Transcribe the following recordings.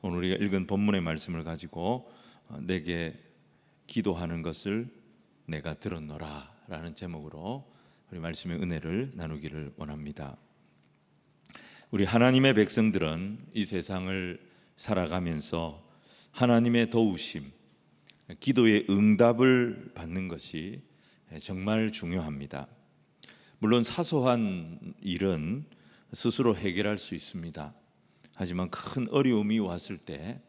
오늘 우리가 읽은 본문의 말씀을 가지고 내게 기도하는 것을 내가 들었노라 라는 제목으로 우리 말씀의 은혜를 나누기를 원합니다. 우리 하나님의 백성들은 이 세상을 살아가면서 하나님의 도우심, 기도의 응답을 받는 것이 정말 중요합니다. 물론 사소한 일은 스스로 해결할 수 있습니다. 하지만 큰 어려움이 왔을 때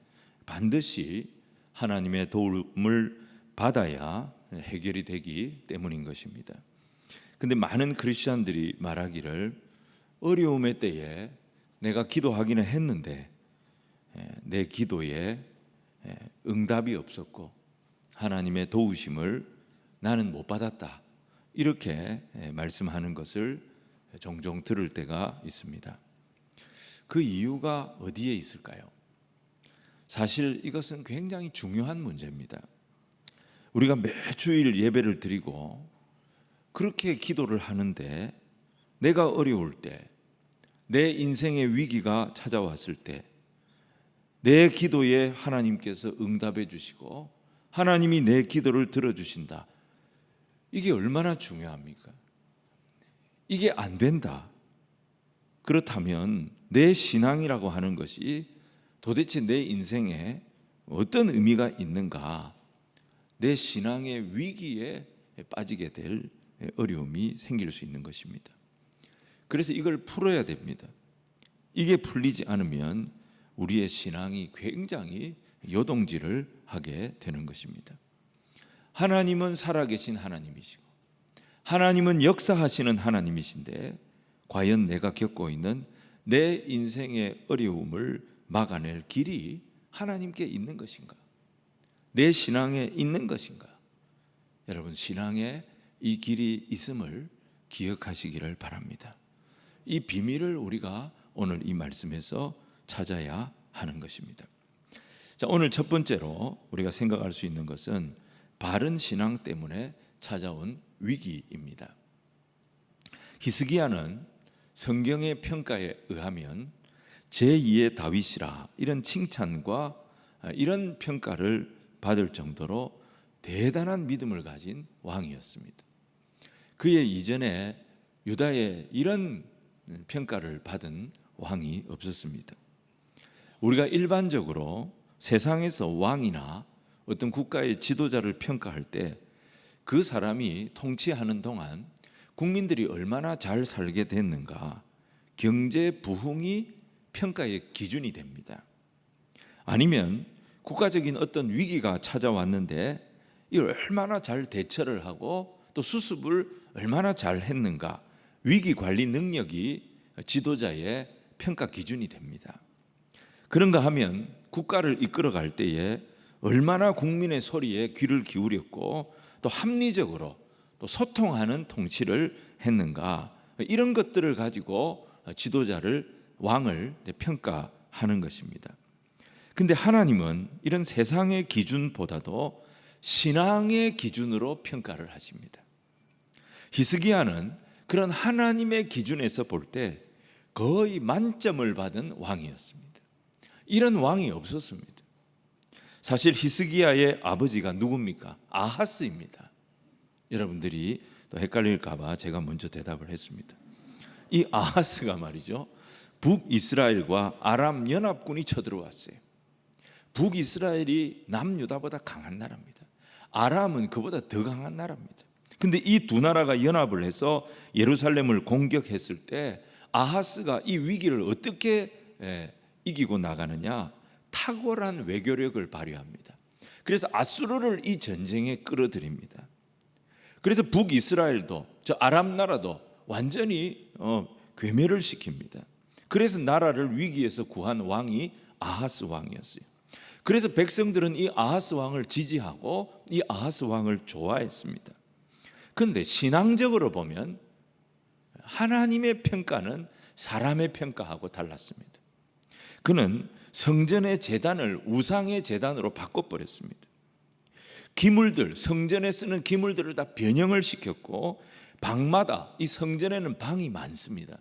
반드시 하나님의 도움을 받아야 해결이 되기 때문인 것입니다. 근데 많은 크리스천들이 말하기를 어려움의 때에 내가 기도하기는 했는데 내 기도에 응답이 없었고 하나님의 도우심을 나는 못 받았다, 이렇게 말씀하는 것을 종종 들을 때가 있습니다. 그 이유가 어디에 있을까요? 사실 이것은 굉장히 중요한 문제입니다. 우리가 매주일 예배를 드리고 그렇게 기도를 하는데 내가 어려울 때, 내 인생의 위기가 찾아왔을 때 내 기도에 하나님께서 응답해 주시고 하나님이 내 기도를 들어주신다. 이게 얼마나 중요합니까? 이게 안 된다. 그렇다면 내 신앙이라고 하는 것이 도대체 내 인생에 어떤 의미가 있는가? 내 신앙의 위기에 빠지게 될 어려움이 생길 수 있는 것입니다. 그래서 이걸 풀어야 됩니다. 이게 풀리지 않으면 우리의 신앙이 굉장히 요동질을 하게 되는 것입니다. 하나님은 살아계신 하나님이시고 하나님은 역사하시는 하나님이신데 과연 내가 겪고 있는 내 인생의 어려움을 막아낼 길이 하나님께 있는 것인가? 내 신앙에 있는 것인가? 여러분, 신앙에 이 길이 있음을 기억하시기를 바랍니다. 이 비밀을 우리가 오늘 이 말씀에서 찾아야 하는 것입니다. 자, 오늘 첫 번째로 우리가 생각할 수 있는 것은 바른 신앙 때문에 찾아온 위기입니다. 히스기야는 성경의 평가에 의하면 제2의 다윗이라 이런 칭찬과 이런 평가를 받을 정도로 대단한 믿음을 가진 왕이었습니다. 그의 이전에 유다에 이런 평가를 받은 왕이 없었습니다. 우리가 일반적으로 세상에서 왕이나 어떤 국가의 지도자를 평가할 때 그 사람이 통치하는 동안 국민들이 얼마나 잘 살게 됐는가, 경제 부흥이 평가의 기준이 됩니다. 아니면 국가적인 어떤 위기가 찾아왔는데 이걸 얼마나 잘 대처를 하고 또 수습을 얼마나 잘 했는가, 위기 관리 능력이 지도자의 평가 기준이 됩니다. 그런가 하면 국가를 이끌어갈 때에 얼마나 국민의 소리에 귀를 기울였고 또 합리적으로 또 소통하는 통치를 했는가, 이런 것들을 가지고 지도자를, 왕을 평가하는 것입니다. 근데 하나님은 이런 세상의 기준보다도 신앙의 기준으로 평가를 하십니다. 히스기야는 그런 하나님의 기준에서 볼 때 거의 만점을 받은 왕이었습니다. 이런 왕이 없었습니다. 사실 히스기야의 아버지가 누굽니까? 아하스입니다. 여러분들이 또 헷갈릴까 봐 제가 먼저 대답을 했습니다. 이 아하스가 말이죠, 북이스라엘과 아람 연합군이 쳐들어왔어요. 북이스라엘이 남유다보다 강한 나라입니다. 아람은 그보다 더 강한 나라입니다. 근데 이 두 나라가 연합을 해서 예루살렘을 공격했을 때 아하스가 이 위기를 어떻게 이기고 나가느냐? 탁월한 외교력을 발휘합니다. 그래서 아수르를 이 전쟁에 끌어들입니다. 그래서 북이스라엘도, 저 아람 나라도 완전히 괴멸을 시킵니다. 그래서 나라를 위기에서 구한 왕이 아하스 왕이었어요. 그래서 백성들은 이 아하스 왕을 지지하고 이 아하스 왕을 좋아했습니다. 그런데 신앙적으로 보면 하나님의 평가는 사람의 평가하고 달랐습니다. 그는 성전의 제단을 우상의 제단으로 바꿔버렸습니다. 기물들, 성전에 쓰는 기물들을 다 변형을 시켰고 방마다, 이 성전에는 방이 많습니다.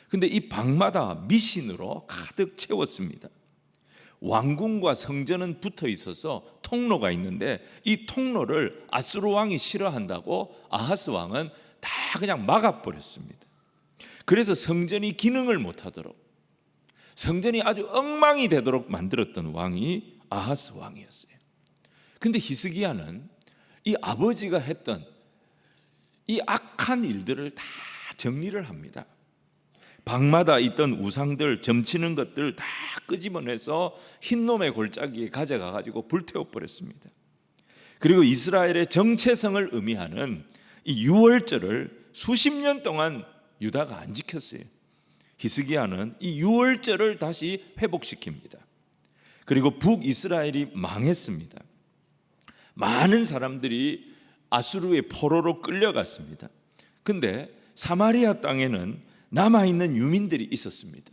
근데 이 방마다 미신으로 가득 채웠습니다. 왕궁과 성전은 붙어 있어서 통로가 있는데 이 통로를 아수르 왕이 싫어한다고 아하스 왕은 다 그냥 막아버렸습니다. 그래서 성전이 기능을 못하도록, 성전이 아주 엉망이 되도록 만들었던 왕이 아하스 왕이었어요. 근데 히스기야는 이 아버지가 했던 이 악한 일들을 다 정리를 합니다. 방마다 있던 우상들, 점치는 것들 다 끄집어내서 흰놈의 골짜기에 가져가 가지고 불태워버렸습니다. 그리고 이스라엘의 정체성을 의미하는 이 유월절을 수십 년 동안 유다가 안 지켰어요. 히스기야는 이 유월절을 다시 회복시킵니다. 그리고 북이스라엘이 망했습니다. 많은 사람들이 아수르의 포로로 끌려갔습니다. 근데 사마리아 땅에는 남아있는 유민들이 있었습니다.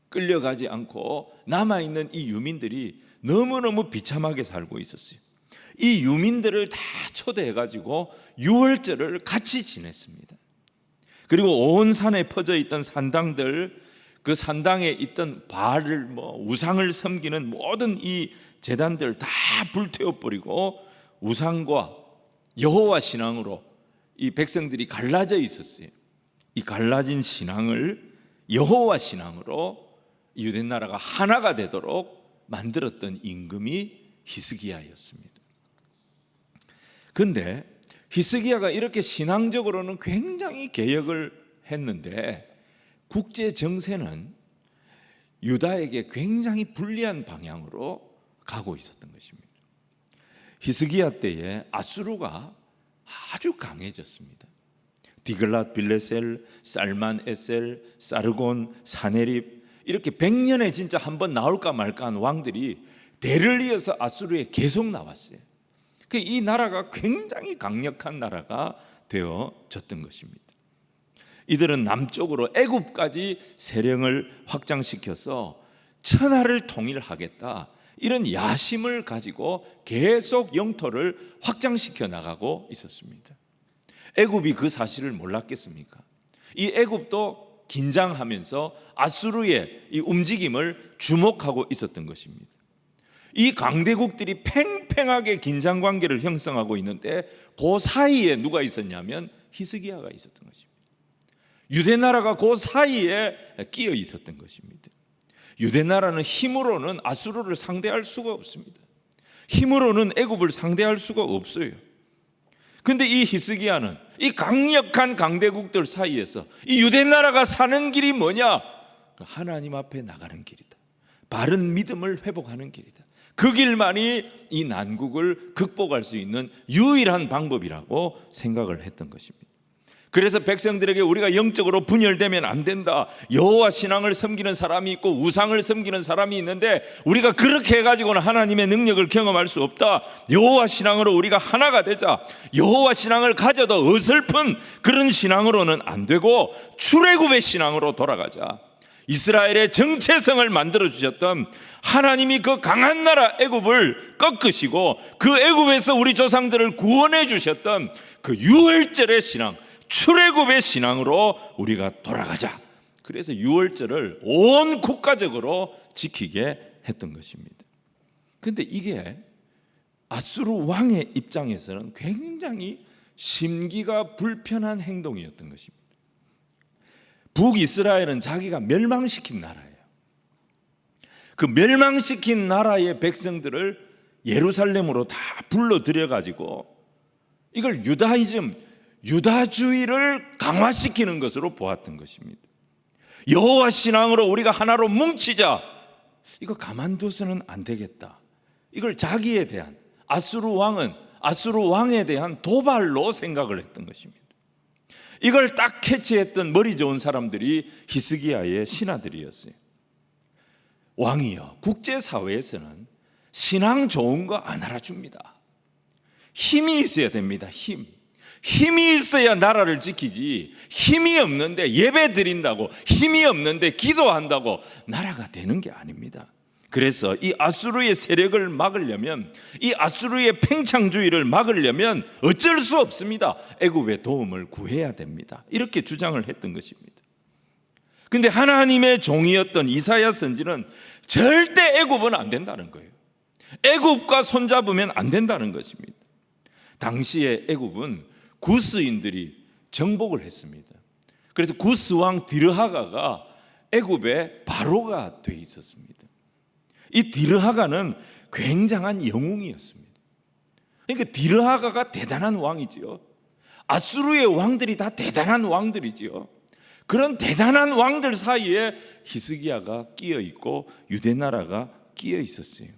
끌려가지 않고 남아있는 이 유민들이 너무너무 비참하게 살고 있었어요. 이 유민들을 다 초대해가지고 유월절을 같이 지냈습니다. 그리고 온 산에 퍼져 있던 산당들, 그 산당에 있던 바알을 우상을 섬기는 모든 이 제단들 다 불태워버리고 우상과 여호와 신앙으로 이 백성들이 갈라져 있었어요. 이 갈라진 신앙을 여호와 신앙으로 유대 나라가 하나가 되도록 만들었던 임금이 히스기야였습니다. 그런데 히스기야가 이렇게 신앙적으로는 굉장히 개혁을 했는데 국제 정세는 유다에게 굉장히 불리한 방향으로 가고 있었던 것입니다. 히스기야 때에 아수르가 아주 강해졌습니다. 디글랏 빌레셀, 살만 에셀, 사르곤, 사네립, 이렇게 100년에 진짜 한번 나올까 말까한 왕들이 대를 이어서 아수르에 계속 나왔어요. 이 나라가 굉장히 강력한 나라가 되어졌던 것입니다. 이들은 남쪽으로 애굽까지 세력을 확장시켜서 천하를 통일하겠다, 이런 야심을 가지고 계속 영토를 확장시켜 나가고 있었습니다. 애굽이 그 사실을 몰랐겠습니까? 이 애굽도 긴장하면서 아수르의 이 움직임을 주목하고 있었던 것입니다. 이 강대국들이 팽팽하게 긴장 관계를 형성하고 있는데 그 사이에 누가 있었냐면 히스기야가 있었던 것입니다. 유대 나라가 그 사이에 끼어 있었던 것입니다. 유대 나라는 힘으로는 아수르를 상대할 수가 없습니다. 힘으로는 애굽을 상대할 수가 없어요. 근데 이 히스기야는 이 강력한 강대국들 사이에서 이 유대 나라가 사는 길이 뭐냐? 하나님 앞에 나가는 길이다. 바른 믿음을 회복하는 길이다. 그 길만이 이 난국을 극복할 수 있는 유일한 방법이라고 생각을 했던 것입니다. 그래서 백성들에게 우리가 영적으로 분열되면 안 된다. 여호와 신앙을 섬기는 사람이 있고 우상을 섬기는 사람이 있는데 우리가 그렇게 해가지고는 하나님의 능력을 경험할 수 없다. 여호와 신앙으로 우리가 하나가 되자. 여호와 신앙을 가져도 어설픈 그런 신앙으로는 안 되고 출애굽의 신앙으로 돌아가자. 이스라엘의 정체성을 만들어 주셨던 하나님이 그 강한 나라 애굽을 꺾으시고 그 애굽에서 우리 조상들을 구원해 주셨던 그 유월절의 신앙, 출애굽의 신앙으로 우리가 돌아가자. 그래서 유월절을 온 국가적으로 지키게 했던 것입니다. 그런데 이게 아수르 왕의 입장에서는 굉장히 심기가 불편한 행동이었던 것입니다. 북이스라엘은 자기가 멸망시킨 나라예요. 그 멸망시킨 나라의 백성들을 예루살렘으로 다 불러들여 가지고 이걸 유다이즘, 유다주의를 강화시키는 것으로 보았던 것입니다. 여호와 신앙으로 우리가 하나로 뭉치자. 이거 가만둬서는 안 되겠다. 이걸 자기에 대한 아수르 왕에 대한 도발로 생각을 했던 것입니다. 이걸 딱 캐치했던 머리 좋은 사람들이 히스기야의 신하들이었어요. 왕이요, 국제사회에서는 신앙 좋은 거 안 알아줍니다. 힘이 있어야 됩니다. 힘이 있어야 나라를 지키지. 힘이 없는데 예배 드린다고, 힘이 없는데 기도한다고 나라가 되는 게 아닙니다. 그래서 이 아수르의 세력을 막으려면, 이 아수르의 팽창주의를 막으려면 어쩔 수 없습니다. 애굽의 도움을 구해야 됩니다. 이렇게 주장을 했던 것입니다. 근데 하나님의 종이었던 이사야 선지는 절대 애굽은 안 된다는 거예요. 애굽과 손잡으면 안 된다는 것입니다. 당시에 애굽은 구스인들이 정복을 했습니다. 그래서 구스 왕 디르하가가 애굽의 바로가 돼 있었습니다. 이 디르하가는 굉장한 영웅이었습니다. 그러니까 디르하가가 대단한 왕이지요. 아수르의 왕들이 다 대단한 왕들이지요. 그런 대단한 왕들 사이에 히스기야가 끼어 있고 유대 나라가 끼어 있었어요.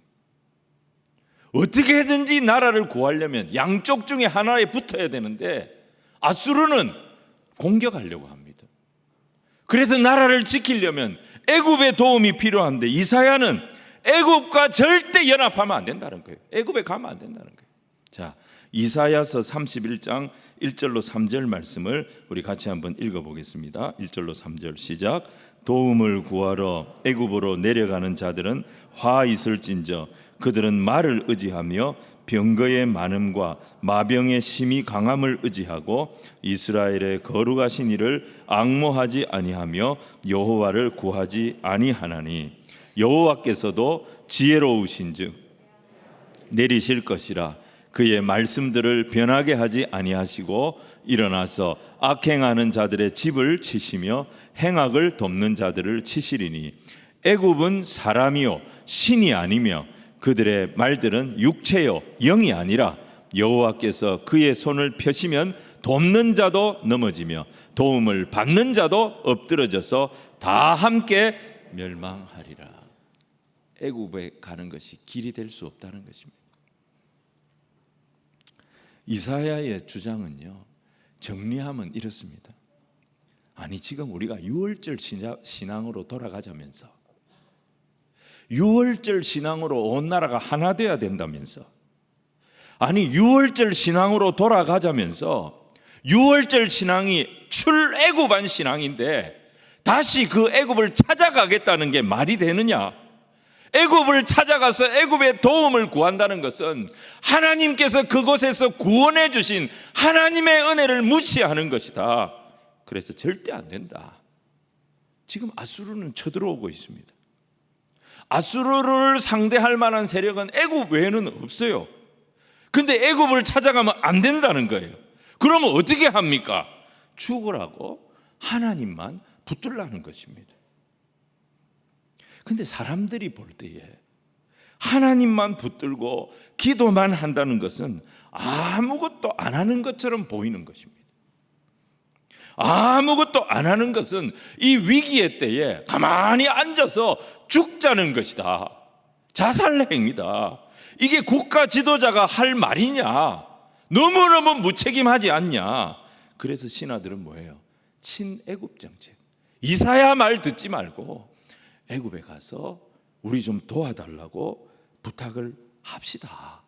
어떻게든지 나라를 구하려면 양쪽 중에 하나에 붙어야 되는데 아수르는 공격하려고 합니다. 그래서 나라를 지키려면 애굽의 도움이 필요한데 이사야는 애굽과 절대 연합하면 안 된다는 거예요. 애굽에 가면 안 된다는 거예요. 자, 이사야서 31장 1절로 3절 말씀을 우리 같이 한번 읽어보겠습니다. 1절로 3절 시작. 도움을 구하러 애굽으로 내려가는 자들은 화 있을진저 그들은 말을 의지하며 병거의 많음과 마병의 심히 강함을 의지하고 이스라엘의 거룩하신 이를 앙모하지 아니하며 여호와를 구하지 아니하나니 여호와께서도 지혜로우신즉 내리실 것이라 그의 말씀들을 변하게 하지 아니하시고 일어나서 악행하는 자들의 집을 치시며 행악을 돕는 자들을 치시리니 애굽은 사람이요 신이 아니며 그들의 말들은 육체요 영이 아니라 여호와께서 그의 손을 펴시면 돕는 자도 넘어지며 도움을 받는 자도 엎드러져서 다 함께 멸망하리라. 애굽에 가는 것이 길이 될 수 없다는 것입니다. 이사야의 주장은요, 정리하면 이렇습니다. 아니 지금 우리가 유월절 신앙으로 돌아가자면서, 유월절 신앙으로 온 나라가 하나 돼야 된다면서, 아니 유월절 신앙으로 돌아가자면서 유월절 신앙이 출애굽한 신앙인데 다시 그 애굽을 찾아가겠다는 게 말이 되느냐? 애굽을 찾아가서 애굽의 도움을 구한다는 것은 하나님께서 그곳에서 구원해 주신 하나님의 은혜를 무시하는 것이다. 그래서 절대 안 된다. 지금 아수르는 쳐들어오고 있습니다. 아수르를 상대할 만한 세력은 애굽 외에는 없어요. 근데 애굽을 찾아가면 안 된다는 거예요. 그러면 어떻게 합니까? 죽으라고 하나님만 붙들라는 것입니다. 근데 사람들이 볼 때에 하나님만 붙들고 기도만 한다는 것은 아무것도 안 하는 것처럼 보이는 것입니다. 아무것도 안 하는 것은 이 위기의 때에 가만히 앉아서 죽자는 것이다. 자살 행위다. 이게 국가 지도자가 할 말이냐? 너무너무 무책임하지 않냐? 그래서 신하들은 뭐예요? 친애굽 정책. 이사야 말 듣지 말고 애굽에 가서 우리 좀 도와달라고 부탁을 합시다.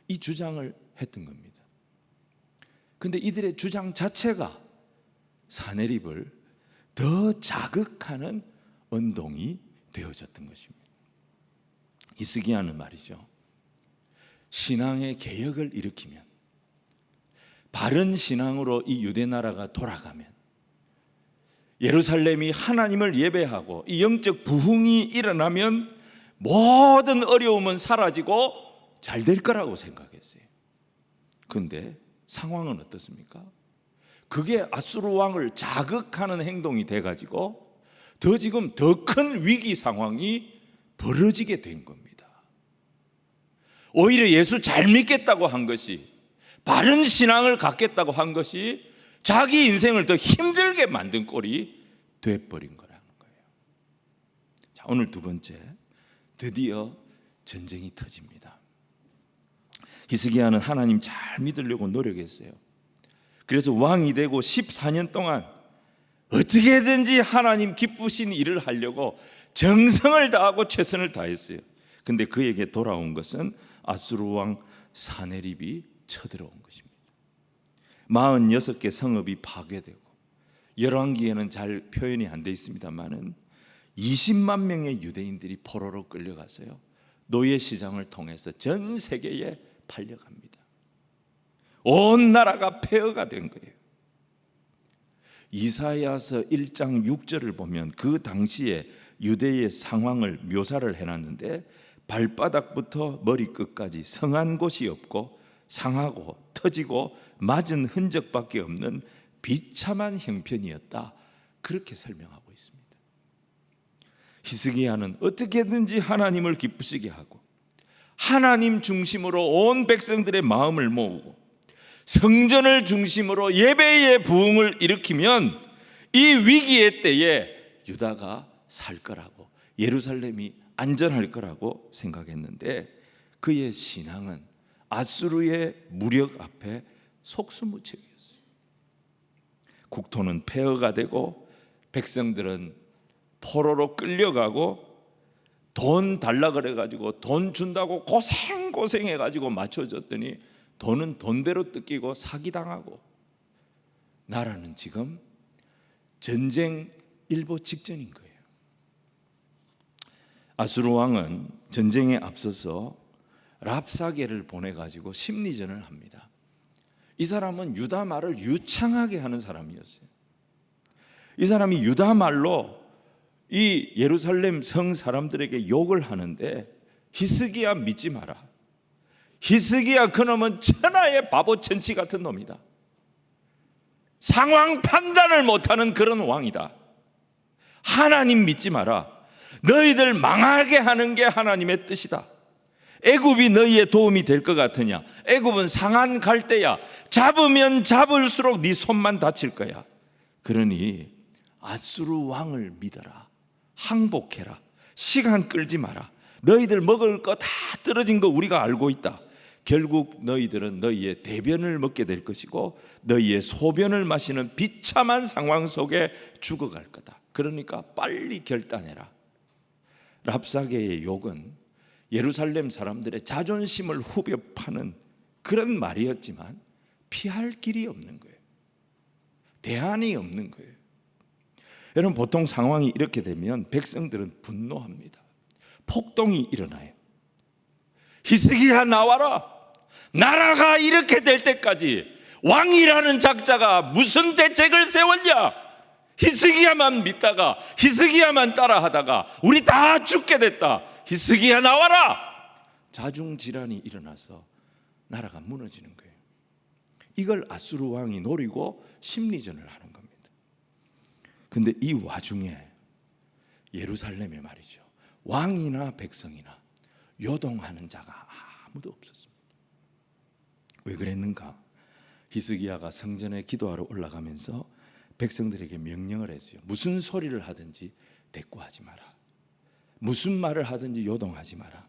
이 주장을 했던 겁니다. 근데 이들의 주장 자체가 사내립을 더 자극하는 언동이 되어졌던 것입니다. 히스기야는 말이죠, 신앙의 개혁을 일으키면, 바른 신앙으로 이 유대 나라가 돌아가면, 예루살렘이 하나님을 예배하고 이 영적 부흥이 일어나면 모든 어려움은 사라지고 잘 될 거라고 생각했어요. 그런데 상황은 어떻습니까? 그게 아수르 왕을 자극하는 행동이 돼가지고 지금 더 큰 위기 상황이 벌어지게 된 겁니다. 오히려 예수 잘 믿겠다고 한 것이, 바른 신앙을 갖겠다고 한 것이 자기 인생을 더 힘들게 만든 꼴이 돼버린 거라는 거예요. 자, 오늘 두 번째, 드디어 전쟁이 터집니다. 히스기야는 하나님 잘 믿으려고 노력했어요. 그래서 왕이 되고 14년 동안 어떻게든지 하나님 기쁘신 일을 하려고 정성을 다하고 최선을 다했어요. 근데 그에게 돌아온 것은 아수르 왕 사네립이 쳐들어온 것입니다. 46개 성읍이 파괴되고, 열왕기에는 잘 표현이 안 돼 있습니다만은 20만 명의 유대인들이 포로로 끌려가서요, 노예 시장을 통해서 전 세계에 팔려갑니다. 온 나라가 폐허가 된 거예요. 이사야서 1장 6절을 보면 그 당시에 유대의 상황을 묘사를 해놨는데 발바닥부터 머리끝까지 성한 곳이 없고 상하고 터지고 맞은 흔적밖에 없는 비참한 형편이었다, 그렇게 설명하고 있습니다. 히스기야는 어떻게든지 하나님을 기쁘시게 하고 하나님 중심으로 온 백성들의 마음을 모으고 성전을 중심으로 예배의 부흥을 일으키면 이 위기의 때에 유다가 살 거라고, 예루살렘이 안전할 거라고 생각했는데 그의 신앙은 아수르의 무력 앞에 속수무책이었어요. 국토는 폐허가 되고 백성들은 포로로 끌려가고 돈 달라 그래가지고 돈 준다고 고생해가지고 맞춰줬더니 돈은 돈대로 뜯기고 사기당하고, 나라는 지금 전쟁 일보 직전인 거예요. 아수르 왕은 전쟁에 앞서서 랍사게를 보내가지고 심리전을 합니다. 이 사람은 유다 말을 유창하게 하는 사람이었어요. 이 사람이 유다 말로 이 예루살렘 성 사람들에게 욕을 하는데, 히스기야 믿지 마라, 히스기야 그놈은 천하의 바보 천치 같은 놈이다, 상황 판단을 못하는 그런 왕이다, 하나님 믿지 마라, 너희들 망하게 하는 게 하나님의 뜻이다, 애굽이 너희의 도움이 될 것 같으냐, 애굽은 상한 갈대야, 잡으면 잡을수록 네 손만 다칠 거야, 그러니 아수르 왕을 믿어라, 항복해라, 시간 끌지 마라, 너희들 먹을 거 다 떨어진 거 우리가 알고 있다, 결국 너희들은 너희의 대변을 먹게 될 것이고 너희의 소변을 마시는 비참한 상황 속에 죽어갈 거다, 그러니까 빨리 결단해라. 랍사게의 욕은 예루살렘 사람들의 자존심을 후벼 파는 그런 말이었지만 피할 길이 없는 거예요. 대안이 없는 거예요. 여러분, 보통 상황이 이렇게 되면 백성들은 분노합니다. 폭동이 일어나요. 히스기야 나와라, 나라가 이렇게 될 때까지 왕이라는 작자가 무슨 대책을 세웠냐, 히스기야만 믿다가 히스기야만 따라하다가 우리 다 죽게 됐다, 히스기야 나와라, 자중질환이 일어나서 나라가 무너지는 거예요. 이걸 아수르 왕이 노리고 심리전을 하는 겁니다. 근데 이 와중에 예루살렘에 말이죠, 왕이나 백성이나 요동하는 자가 아무도 없었습니다. 왜 그랬는가? 히스기야가 성전에 기도하러 올라가면서 백성들에게 명령을 했어요. 무슨 소리를 하든지 대꾸하지 마라, 무슨 말을 하든지 요동하지 마라.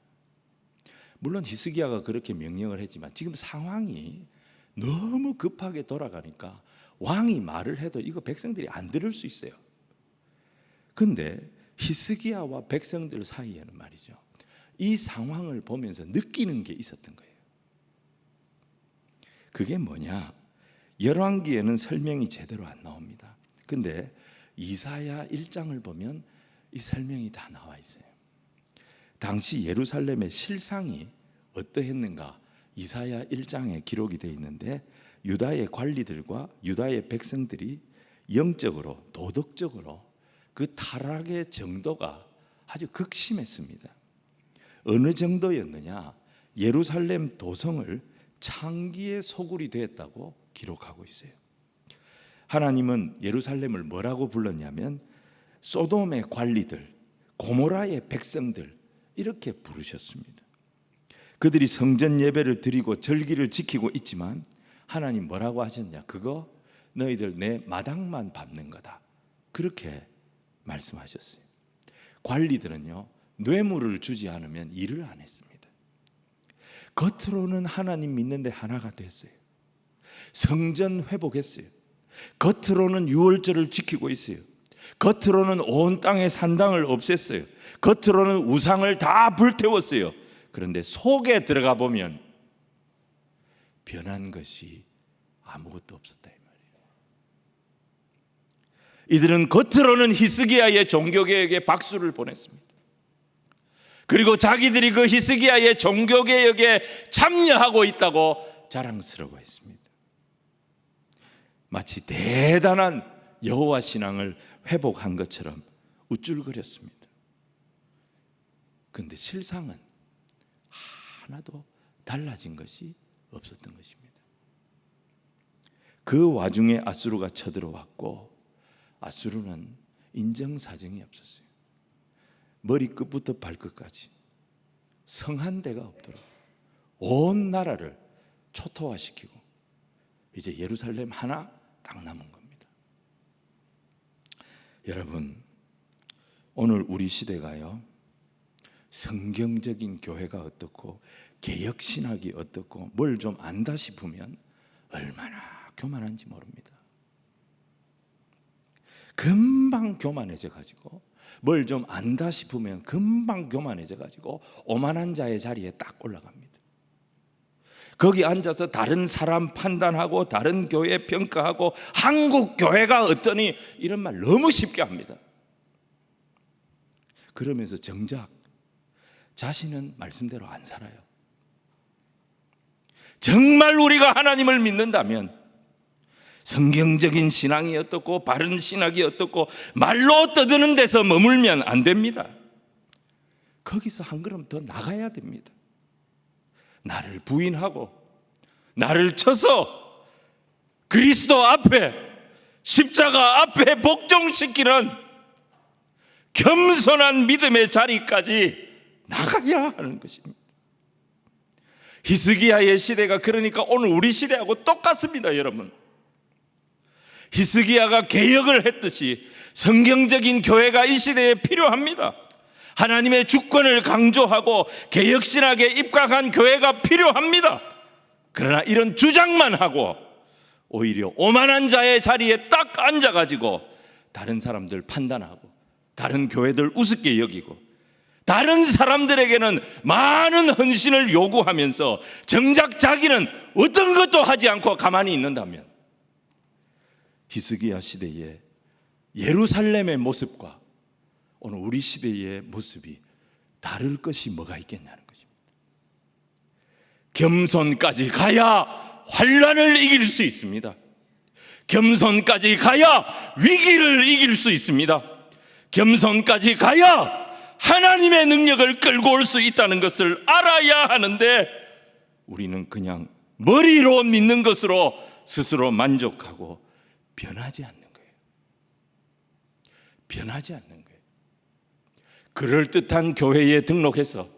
물론 히스기야가 그렇게 명령을 했지만 지금 상황이 너무 급하게 돌아가니까 왕이 말을 해도 이거 백성들이 안 들을 수 있어요. 근데 히스기야와 백성들 사이에는 말이죠, 이 상황을 보면서 느끼는 게 있었던 거예요. 그게 뭐냐? 열왕기에는 설명이 제대로 안 나옵니다. 근데 이사야 1장을 보면 이 설명이 다 나와 있어요. 당시 예루살렘의 실상이 어떠했는가 이사야 1장에 기록이 되어 있는데, 유다의 관리들과 유다의 백성들이 영적으로 도덕적으로 그 타락의 정도가 아주 극심했습니다. 어느 정도였느냐? 예루살렘 도성을 창기의 소굴이 되었다고 기록하고 있어요. 하나님은 예루살렘을 뭐라고 불렀냐면 소돔의 관리들, 고모라의 백성들, 이렇게 부르셨습니다. 그들이 성전 예배를 드리고 절기를 지키고 있지만 하나님 뭐라고 하셨냐? 그거 너희들 내 마당만 밟는 거다, 그렇게 말씀하셨어요. 관리들은요, 뇌물을 주지 않으면 일을 안 했습니다. 겉으로는 하나님 믿는데 하나가 됐어요. 성전 회복했어요. 겉으로는 유월절을 지키고 있어요. 겉으로는 온 땅의 산당을 없앴어요. 겉으로는 우상을 다 불태웠어요. 그런데 속에 들어가 보면 변한 것이 아무것도 없었다, 이 말이에요. 이들은 겉으로는 히스기야의 종교개혁에 박수를 보냈습니다. 그리고 자기들이 그 히스기야의 종교개혁에 참여하고 있다고 자랑스러워했습니다. 마치 대단한 여호와 신앙을 회복한 것처럼 우쭐거렸습니다. 그런데 실상은 하나도 달라진 것이 없었던 것입니다. 그 와중에 아수르가 쳐들어왔고, 아수르는 인정사정이 없었어요. 머리끝부터 발끝까지 성한 데가 없도록 온 나라를 초토화시키고 이제 예루살렘 하나 딱 남은 겁니다. 여러분, 오늘 우리 시대가요, 성경적인 교회가 어떻고 개혁신학이 어떻고 뭘 좀 안다 싶으면 얼마나 교만한지 모릅니다. 금방 교만해져 가지고, 뭘 좀 안다 싶으면 금방 교만해져 가지고 오만한 자의 자리에 딱 올라갑니다. 거기 앉아서 다른 사람 판단하고 다른 교회 평가하고 한국 교회가 어떠니 이런 말 너무 쉽게 합니다. 그러면서 정작 자신은 말씀대로 안 살아요. 정말 우리가 하나님을 믿는다면 성경적인 신앙이 어떻고 바른 신학이 어떻고 말로 떠드는 데서 머물면 안 됩니다. 거기서 한 걸음 더 나가야 됩니다. 나를 부인하고 나를 쳐서 그리스도 앞에, 십자가 앞에 복종시키는 겸손한 믿음의 자리까지 나가야 하는 것입니다. 히스기야의 시대가 그러니까 오늘 우리 시대하고 똑같습니다, 여러분. 히스기야가 개혁을 했듯이 성경적인 교회가 이 시대에 필요합니다. 하나님의 주권을 강조하고 개혁신학에 입각한 교회가 필요합니다. 그러나 이런 주장만 하고 오히려 오만한 자의 자리에 딱 앉아가지고 다른 사람들 판단하고 다른 교회들 우습게 여기고 다른 사람들에게는 많은 헌신을 요구하면서 정작 자기는 어떤 것도 하지 않고 가만히 있는다면 히스기야 시대의 예루살렘의 모습과 오늘 우리 시대의 모습이 다를 것이 뭐가 있겠냐는 것입니다. 겸손까지 가야 환난을 이길 수 있습니다. 겸손까지 가야 위기를 이길 수 있습니다. 겸손까지 가야 하나님의 능력을 끌고 올 수 있다는 것을 알아야 하는데 우리는 그냥 머리로 믿는 것으로 스스로 만족하고 변하지 않는 거예요. 변하지 않는 거예요. 그럴듯한 교회에 등록해서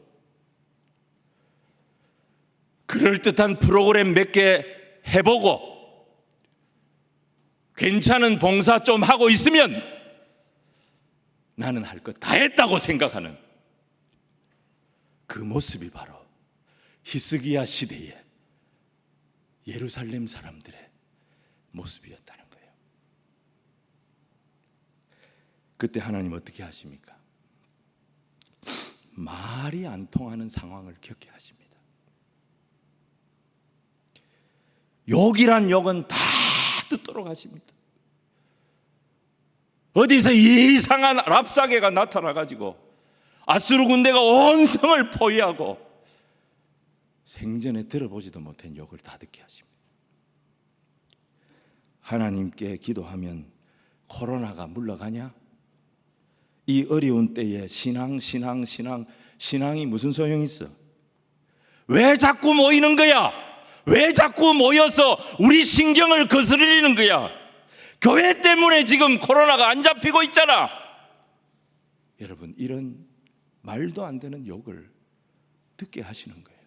그럴듯한 프로그램 몇 개 해보고 괜찮은 봉사 좀 하고 있으면 나는 할 것 다 했다고 생각하는 그 모습이 바로 히스기야 시대의 예루살렘 사람들의 모습이었다는 거예요. 그때 하나님 어떻게 하십니까? 말이 안 통하는 상황을 겪게 하십니다. 욕이란 욕은 다 듣도록 하십니다. 어디서 이상한 랍사게가 나타나가지고 아수르 군대가 온 성을 포위하고 생전에 들어보지도 못한 욕을 다 듣게 하십니다. 하나님께 기도하면 코로나가 물러가냐? 이 어려운 때에 신앙이 무슨 소용이 있어? 왜 자꾸 모이는 거야? 왜 자꾸 모여서 우리 신경을 거스르는 거야? 교회 때문에 지금 코로나가 안 잡히고 있잖아. 여러분, 이런 말도 안 되는 욕을 듣게 하시는 거예요.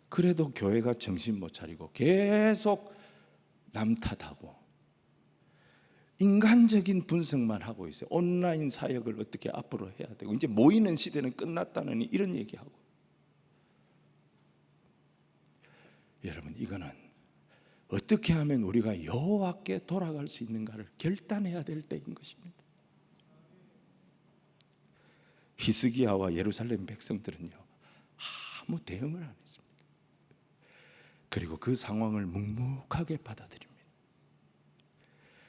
그래도 교회가 정신 못 차리고 계속 남 탓하고 인간적인 분석만 하고 있어요. 온라인 사역을 어떻게 앞으로 해야 되고 이제 모이는 시대는 끝났다느니 이런 얘기하고. 여러분, 이거는 어떻게 하면 우리가 여호와께 돌아갈 수 있는가를 결단해야 될 때인 것입니다. 히스기야와 예루살렘 백성들은요, 아무 대응을 안 했습니다. 그리고 그 상황을 묵묵하게 받아들입니다.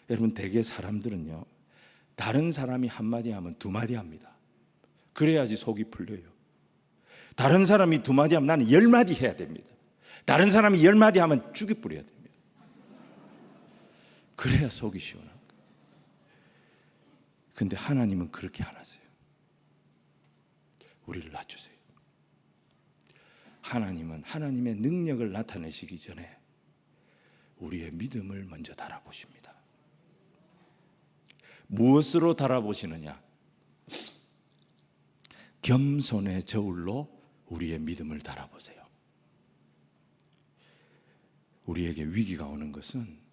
여러분, 대개 사람들은요, 다른 사람이 한마디 하면 두 마디 합니다. 그래야지 속이 풀려요. 다른 사람이 두 마디 하면 나는 10마디 해야 됩니다. 다른 사람이 10마디 하면 죽이 뿌려야 됩니다. 그래야 속이 시원한 거예요. 근데 하나님은 그렇게 안 하세요. 우리를 낮추세요. 하나님은 하나님의 능력을 나타내시기 전에 우리의 믿음을 먼저 달아보십니다. 무엇으로 달아보시느냐? 겸손의 저울로 우리의 믿음을 달아보세요. 우리에게 위기가 오는 것은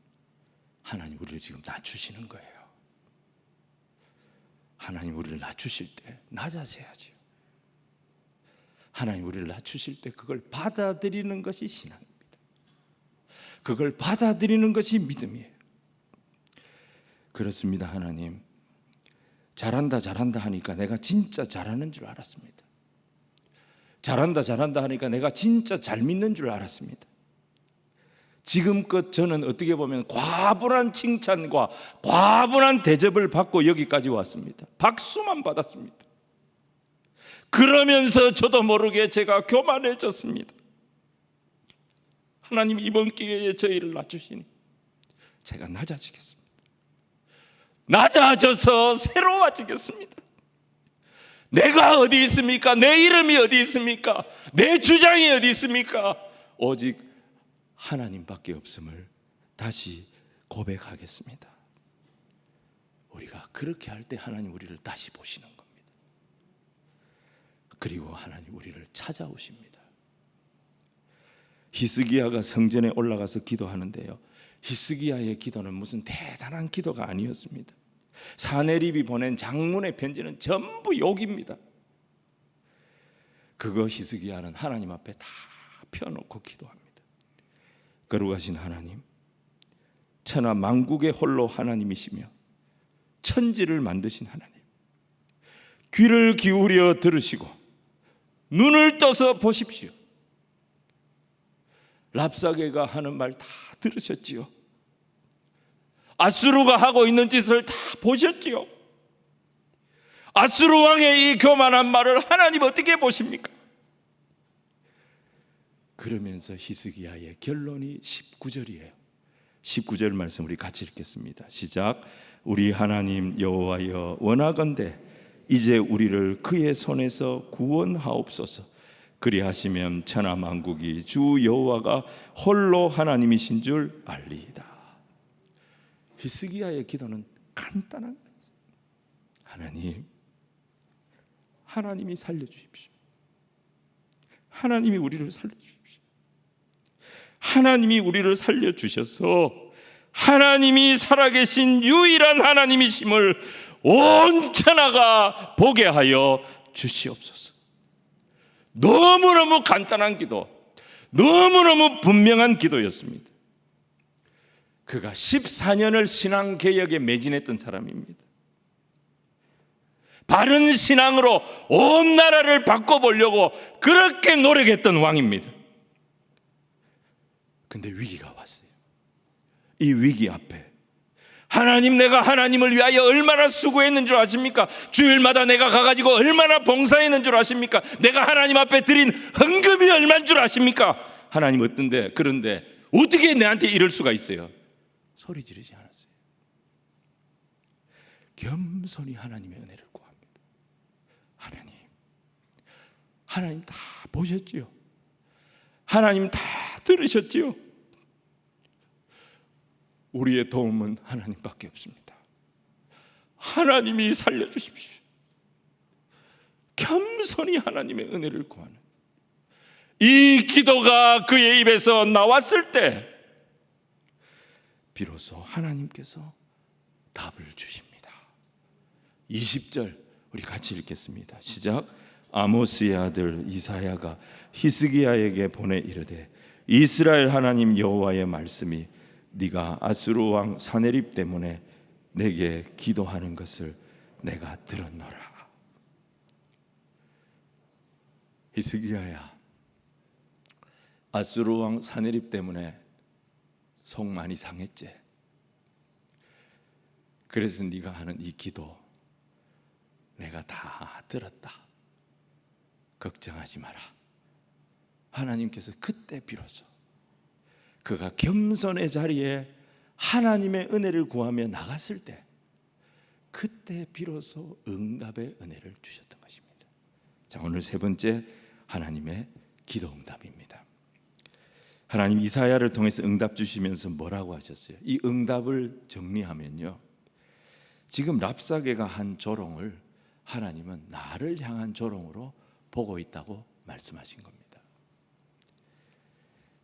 하나님 우리를 지금 낮추시는 거예요. 하나님 우리를 낮추실 때 낮아져야지요. 하나님 우리를 낮추실 때 그걸 받아들이는 것이 신앙입니다. 그걸 받아들이는 것이 믿음이에요. 그렇습니다. 하나님, 잘한다 잘한다 하니까 내가 진짜 잘하는 줄 알았습니다. 잘한다 잘한다 하니까 내가 진짜 잘 믿는 줄 알았습니다. 지금껏 저는 어떻게 보면 과분한 칭찬과 과분한 대접을 받고 여기까지 왔습니다. 박수만 받았습니다. 그러면서 저도 모르게 제가 교만해졌습니다. 하나님, 이번 기회에 저희를 낮추시니 제가 낮아지겠습니다. 낮아져서 새로워지겠습니다. 내가 어디 있습니까? 내 이름이 어디 있습니까? 내 주장이 어디 있습니까? 오직 하나님밖에 없음을 다시 고백하겠습니다. 우리가 그렇게 할 때 하나님 우리를 다시 보시는 겁니다. 그리고 하나님 우리를 찾아오십니다. 히스기야가 성전에 올라가서 기도하는데요, 히스기야의 기도는 무슨 대단한 기도가 아니었습니다. 사네립이 보낸 장문의 편지는 전부 욕입니다. 그거 히스기야는 하나님 앞에 다 펴놓고 기도합니다. 거룩하신 하나님, 천하 만국의 홀로 하나님이시며 천지를 만드신 하나님, 귀를 기울여 들으시고 눈을 떠서 보십시오. 랍사게가 하는 말 다 들으셨지요. 아수르가 하고 있는 짓을 다 보셨지요. 아수르 왕의 이 교만한 말을 하나님 어떻게 보십니까? 그러면서 히스기야의 결론이 19절이에요. 19절 말씀 우리 같이 읽겠습니다. 시작. 우리 하나님 여호와여, 원하건대 이제 우리를 그의 손에서 구원하옵소서. 그리하시면 천하 만국이 주 여호와가 홀로 하나님이신 줄 알리이다. 히스기야의 기도는 간단한 거예요. 하나님, 하나님이 살려주십시오. 하나님이 우리를 살려주십시오. 하나님이 우리를 살려주셔서 하나님이 살아계신 유일한 하나님이심을 온 천하가 보게 하여 주시옵소서. 너무너무 간단한 기도, 너무너무 분명한 기도였습니다. 그가 14년을 신앙개혁에 매진했던 사람입니다. 바른 신앙으로 온 나라를 바꿔보려고 그렇게 노력했던 왕입니다. 근데 위기가 왔어요. 이 위기 앞에 하나님, 내가 하나님을 위하여 얼마나 수고했는 줄 아십니까? 주일마다 내가 가가지고 얼마나 봉사했는 줄 아십니까? 내가 하나님 앞에 드린 헌금이 얼마인 줄 아십니까? 하나님 어떤데? 그런데 어떻게 내한테 이럴 수가 있어요? 소리 지르지 않았어요. 겸손히 하나님의 은혜를 구합니다. 하나님 다 보셨지요? 하나님 다 들으셨지요? 우리의 도움은 하나님밖에 없습니다. 하나님이 살려주십시오. 겸손히 하나님의 은혜를 구하는 이 기도가 그의 입에서 나왔을 때 비로소 하나님께서 답을 주십니다. 20절 우리 같이 읽겠습니다. 시작. 아모스의 아들 이사야가 히스기야에게 보내 이르되, 이스라엘 하나님 여호와의 말씀이 네가 아수르 왕 사네립 때문에 내게 기도하는 것을 내가 들었노라. 히스기야야, 아수르 왕 사네립 때문에 속 많이 상했지. 그래서 네가 하는 이 기도 내가 다 들었다. 걱정하지 마라. 하나님께서 그때 비로소 그가 겸손의 자리에 하나님의 은혜를 구하며 나갔을 때 그때 비로소 응답의 은혜를 주셨던 것입니다. 자, 오늘 세 번째 하나님의 기도 응답입니다. 하나님 이사야를 통해서 응답 주시면서 뭐라고 하셨어요? 이 응답을 정리하면요, 지금 랍사게가 한 조롱을 하나님은 나를 향한 조롱으로 보고 있다고 말씀하신 겁니다.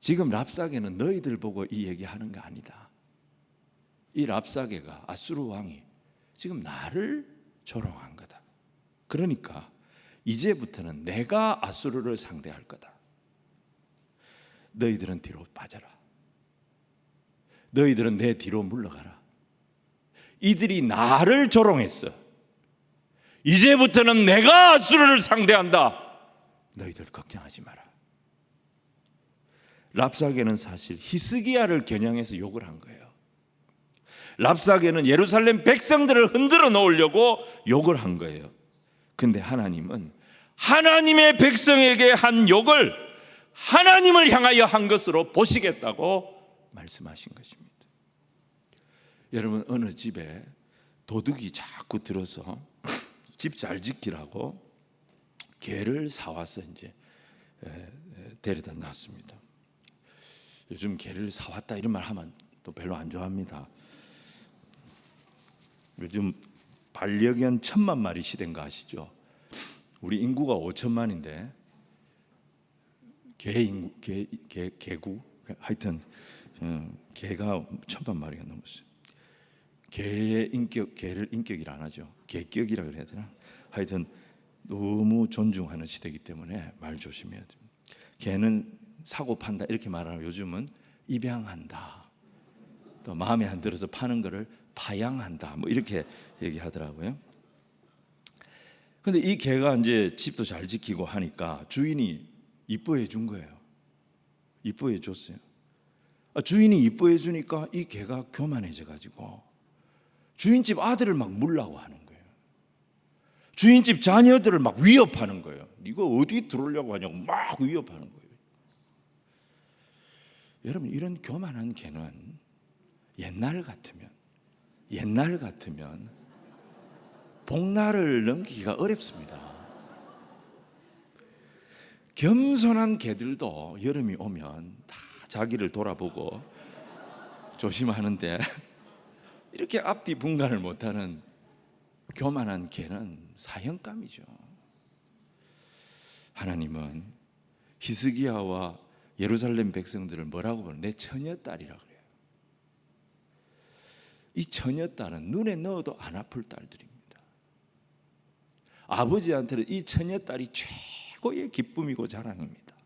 지금 랍사게는 너희들 보고 이 얘기하는 거 아니다. 이 랍사게가, 아수르 왕이 지금 나를 조롱한 거다. 그러니까 이제부터는 내가 아수르를 상대할 거다. 너희들은 뒤로 빠져라. 너희들은 내 뒤로 물러가라. 이들이 나를 조롱했어. 이제부터는 내가 아수르를 상대한다. 너희들 걱정하지 마라. 랍사게는 사실 히스기야를 겨냥해서 욕을 한 거예요. 랍사게는 예루살렘 백성들을 흔들어 놓으려고 욕을 한 거예요. 근데 하나님은 하나님의 백성에게 한 욕을 하나님을 향하여 한 것으로 보시겠다고 말씀하신 것입니다. 여러분, 어느 집에 도둑이 자꾸 들어서 집 잘 지키라고 개를 사와서 이제 데려다 놨습니다. 요즘 개를 사왔다 이런 말 하면 또 별로 안 좋아합니다. 요즘 반려견 1000만 마리 시대인 거 아시죠? 우리 인구가 5천만인데 개구 하여튼 개가 1000만 마리가 넘었어요. 개의 인격, 개를 인격이라 안 하죠. 개격이라 그래야 되나? 하여튼 너무 존중하는 시대이기 때문에 말 조심해야 됩니다. 개는 사고 판다 이렇게 말하면 요즘은 입양한다. 또 마음에 안 들어서 파는 거를 파양한다. 뭐 이렇게 얘기하더라고요. 근데 이 개가 이제 집도 잘 지키고 하니까 주인이 이뻐해 준 거예요. 이뻐해 줬어요. 주인이 이뻐해 주니까 이 개가 교만해져 가지고 주인집 아들을 막 물라고 하는 거예요. 주인집 자녀들을 막 위협하는 거예요. 이거 어디 들어오려고 하냐고 막 위협하는 거예요. 여러분, 이런 교만한 개는 옛날 같으면 복날을 넘기기가 어렵습니다. 겸손한 개들도 여름이 오면 다 자기를 돌아보고 조심하는데 이렇게 앞뒤 분간을 못하는 교만한 개는 사형감이죠. 하나님은 히스기야와 예루살렘 백성들을 뭐라고 부르는 내 처녀딸이라고 그래요. 이 처녀딸은 눈에 넣어도 안 아플 딸들입니다. 아버지한테는 이 처녀딸이 최고의 기쁨이고 자랑입니다.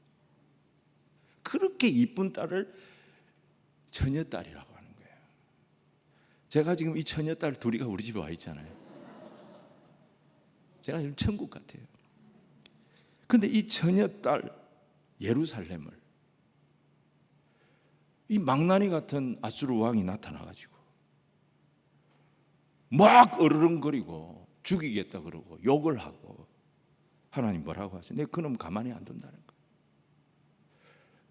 그렇게 이쁜 딸을 처녀딸이라고 하는 거예요. 제가 지금 이 처녀딸 둘이가 우리 집에 와 있잖아요. 제가 지금 천국 같아요. 근데 이 처녀딸 예루살렘을 이 망나니 같은 아수르 왕이 나타나가지고 막 어르렁거리고 죽이겠다 그러고 욕을 하고 하나님 뭐라고 하세요? 내 그놈 가만히 안 둔다는 거예요.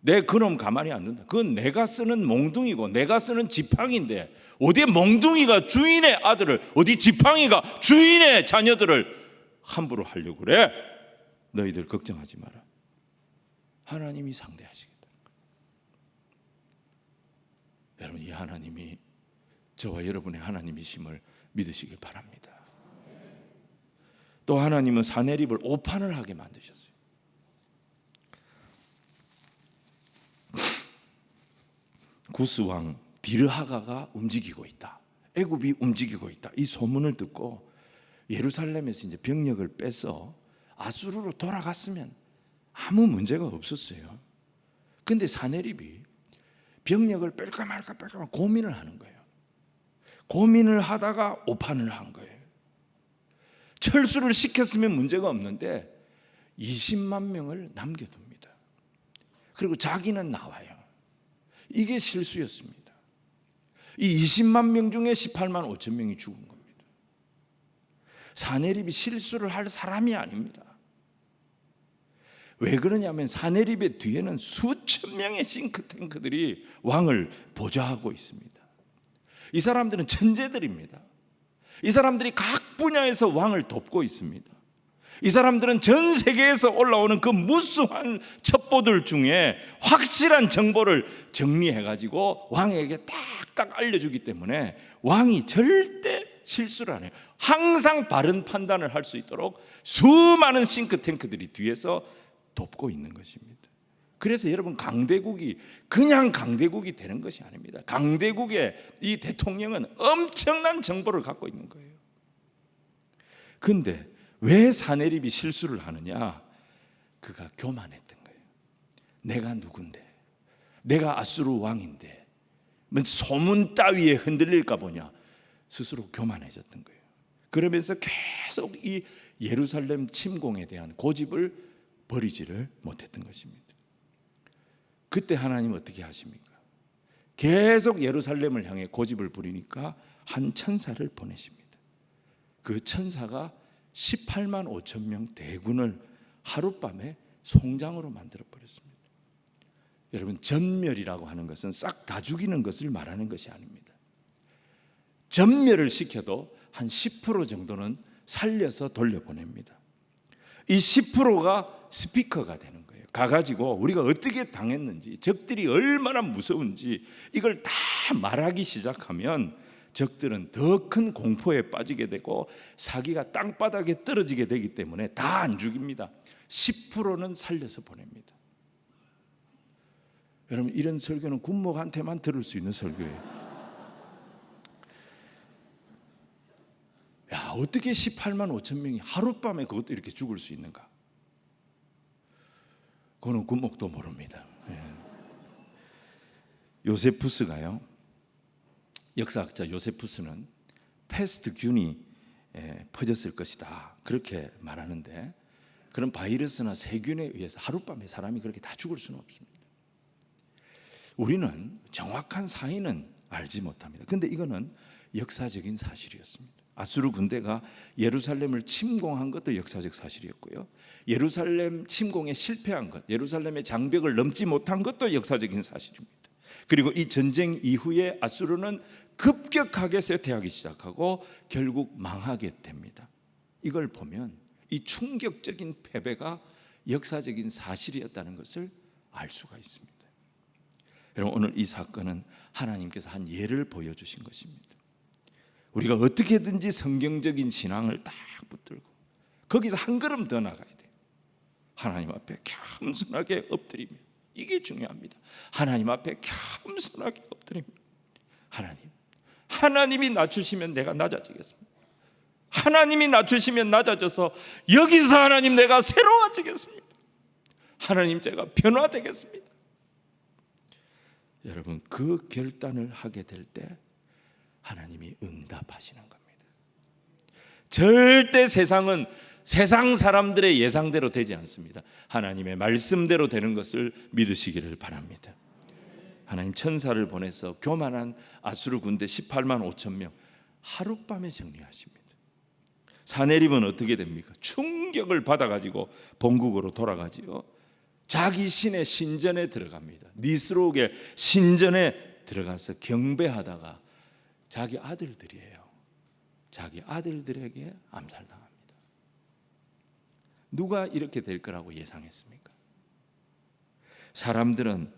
내 그놈 가만히 안 둔다. 그건 내가 쓰는 몽둥이고 내가 쓰는 지팡이인데 어디 몽둥이가 주인의 아들을, 어디 지팡이가 주인의 자녀들을 함부로 하려고 그래? 너희들 걱정하지 마라. 하나님이 상대하시겠다. 여러분, 이 하나님이 저와 여러분의 하나님이심을 믿으시길 바랍니다. 또 하나님은 사내립을 오판을 하게 만드셨어요. 구스 왕 비르하가가 움직이고 있다. 애굽이 움직이고 있다. 이 소문을 듣고 예루살렘에서 이제 병력을 빼서 아수르로 돌아갔으면 아무 문제가 없었어요. 근데 사내립이 병력을 뺄까 말까 고민을 하는 거예요. 고민을 하다가 오판을 한 거예요. 철수를 시켰으면 문제가 없는데 20만 명을 남겨둡니다. 그리고 자기는 나와요. 이게 실수였습니다. 이 20만 명 중에 18만 5천 명이 죽은 겁니다. 사내립이 실수를 할 사람이 아닙니다. 왜 그러냐면 사내립의 뒤에는 수천 명의 싱크탱크들이 왕을 보좌하고 있습니다. 이 사람들은 천재들입니다. 이 사람들이 각 분야에서 왕을 돕고 있습니다. 이 사람들은 전 세계에서 올라오는 그 무수한 첩보들 중에 확실한 정보를 정리해가지고 왕에게 딱딱 알려주기 때문에 왕이 절대 실수를 안 해요. 항상 바른 판단을 할 수 있도록 수많은 싱크탱크들이 뒤에서 돕고 있는 것입니다. 그래서 여러분, 강대국이 그냥 강대국이 되는 것이 아닙니다. 강대국의 이 대통령은 엄청난 정보를 갖고 있는 거예요. 그런데 왜 사내립이 실수를 하느냐? 그가 교만했던 거예요. 내가 누군데, 내가 아수르 왕인데 소문 따위에 흔들릴까 보냐, 스스로 교만해졌던 거예요. 그러면서 계속 이 예루살렘 침공에 대한 고집을 버리지를 못했던 것입니다. 그때 하나님은 어떻게 하십니까? 계속 예루살렘을 향해 고집을 부리니까 한 천사를 보내십니다. 그 천사가 18만 5천 명 대군을 하룻밤에 송장으로 만들어 버렸습니다. 여러분, 전멸이라고 하는 것은 싹 다 죽이는 것을 말하는 것이 아닙니다. 전멸을 시켜도 한 10% 정도는 살려서 돌려보냅니다. 이 10%가 스피커가 되는 거예요. 가가지고 우리가 어떻게 당했는지, 적들이 얼마나 무서운지 이걸 다 말하기 시작하면 적들은 더 큰 공포에 빠지게 되고 사기가 땅바닥에 떨어지게 되기 때문에 다 안 죽입니다. 10%는 살려서 보냅니다. 여러분, 이런 설교는 군목한테만 들을 수 있는 설교예요. 야, 어떻게 18만 5천 명이 하룻밤에 그것도 이렇게 죽을 수 있는가? 그거는 군목도 모릅니다. 요세푸스가요, 역사학자 요세푸스는 패스트균이 퍼졌을 것이다, 그렇게 말하는데, 그런 바이러스나 세균에 의해서 하룻밤에 사람이 그렇게 다 죽을 수는 없습니다. 우리는 정확한 사인은 알지 못합니다. 그런데 이거는 역사적인 사실이었습니다. 아수르 군대가 예루살렘을 침공한 것도 역사적 사실이었고요, 예루살렘 침공에 실패한 것, 예루살렘의 장벽을 넘지 못한 것도 역사적인 사실입니다. 그리고 이 전쟁 이후에 아수르는 급격하게 쇠퇴하기 시작하고 결국 망하게 됩니다. 이걸 보면 이 충격적인 패배가 역사적인 사실이었다는 것을 알 수가 있습니다. 여러분, 오늘 이 사건은 하나님께서 한 예를 보여주신 것입니다. 우리가 어떻게든지 성경적인 신앙을 딱 붙들고 거기서 한 걸음 더 나가야 돼요. 하나님 앞에 겸손하게 엎드리며, 이게 중요합니다. 하나님 앞에 겸손하게 엎드립니다. 하나님이 낮추시면 내가 낮아지겠습니다. 하나님이 낮추시면 낮아져서 여기서 하나님 내가 새로워지겠습니다. 하나님 제가 변화되겠습니다. 여러분, 그 결단을 하게 될 때 하나님이 응답하시는 겁니다. 절대 세상은 세상 사람들의 예상대로 되지 않습니다. 하나님의 말씀대로 되는 것을 믿으시기를 바랍니다. 하나님 천사를 보내서 교만한 아수르 군대 18만 5천 명 하룻밤에 정리하십니다. 사내립은 어떻게 됩니까? 충격을 받아가지고 본국으로 돌아가지요. 자기 신의 신전에 들어갑니다. 니스록의 신전에 들어가서 경배하다가 자기 아들들이에요. 자기 아들들에게 암살당합니다. 누가 이렇게 될 거라고 예상했습니까? 사람들은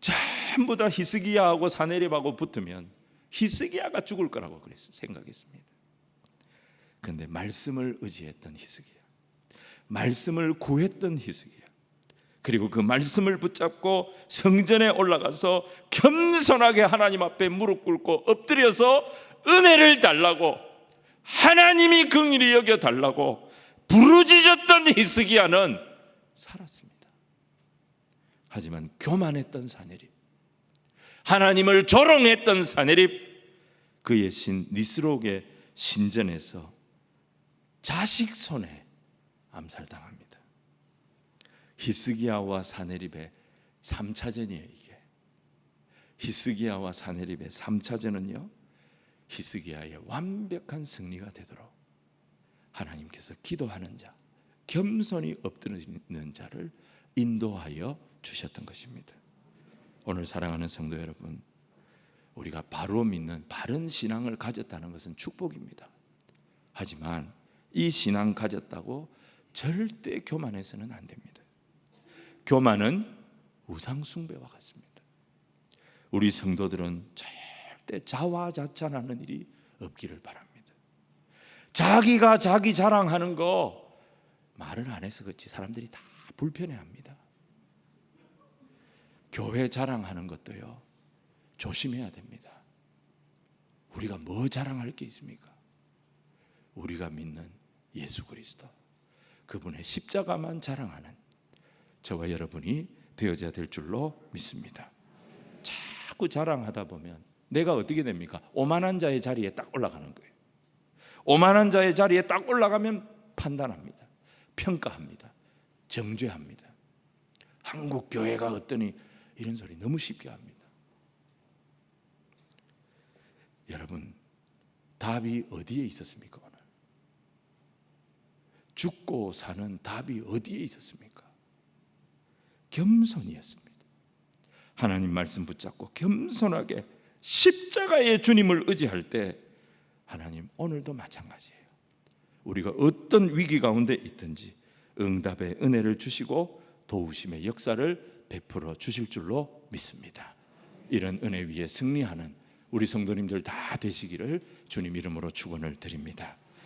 전부 다 히스기야하고 사내립하고 붙으면 히스기야가 죽을 거라고 그랬어요. 생각했습니다. 그런데 말씀을 의지했던 히스기야, 말씀을 구했던 히스기야, 그리고 그 말씀을 붙잡고 성전에 올라가서 겸손하게 하나님 앞에 무릎 꿇고 엎드려서 은혜를 달라고, 하나님이 긍휼히 여겨 달라고 부르짖었던 히스기야는 살았습니다. 하지만 교만했던 사내립, 하나님을 조롱했던 사내립, 그의 신 니스록의 신전에서 자식 손에 암살당합니다. 히스기야와 사내립의 3차전이에요. 이게 히스기야와 사내립의 3차전은요, 히스기야의 완벽한 승리가 되도록 하나님께서 기도하는 자, 겸손히 엎드리는 자를 인도하여 주셨던 것입니다. 오늘 사랑하는 성도 여러분, 우리가 바로 믿는 바른 신앙을 가졌다는 것은 축복입니다. 하지만 이 신앙 가졌다고 절대 교만해서는 안 됩니다. 교만은 우상 숭배와 같습니다. 우리 성도들은 절대 자화자찬하는 일이 없기를 바랍니다. 자기가 자기 자랑하는 거 말을 안 해서 그렇지 사람들이 다 불편해합니다. 교회 자랑하는 것도요, 조심해야 됩니다. 우리가 뭐 자랑할 게 있습니까? 우리가 믿는 예수 그리스도, 그분의 십자가만 자랑하는 저와 여러분이 되어져야 될 줄로 믿습니다. 자꾸 자랑하다 보면 내가 어떻게 됩니까? 오만한 자의 자리에 딱 올라가는 거예요. 오만한 자의 자리에 딱 올라가면 판단합니다. 평가합니다. 정죄합니다. 한국 교회가 어떠니 이런 소리 너무 쉽게 합니다. 여러분, 답이 어디에 있었습니까? 오늘 죽고 사는 답이 어디에 있었습니까? 겸손이었습니다. 하나님 말씀 붙잡고 겸손하게 십자가의 주님을 의지할 때 하나님 오늘도 마찬가지예요. 우리가 어떤 위기 가운데 있든지 응답의 은혜를 주시고 도우심의 역사를 베풀어 주실 줄로 믿습니다. 이런 은혜 위에 승리하는 우리 성도님들 다 되시기를 주님 이름으로 축원을 드립니다.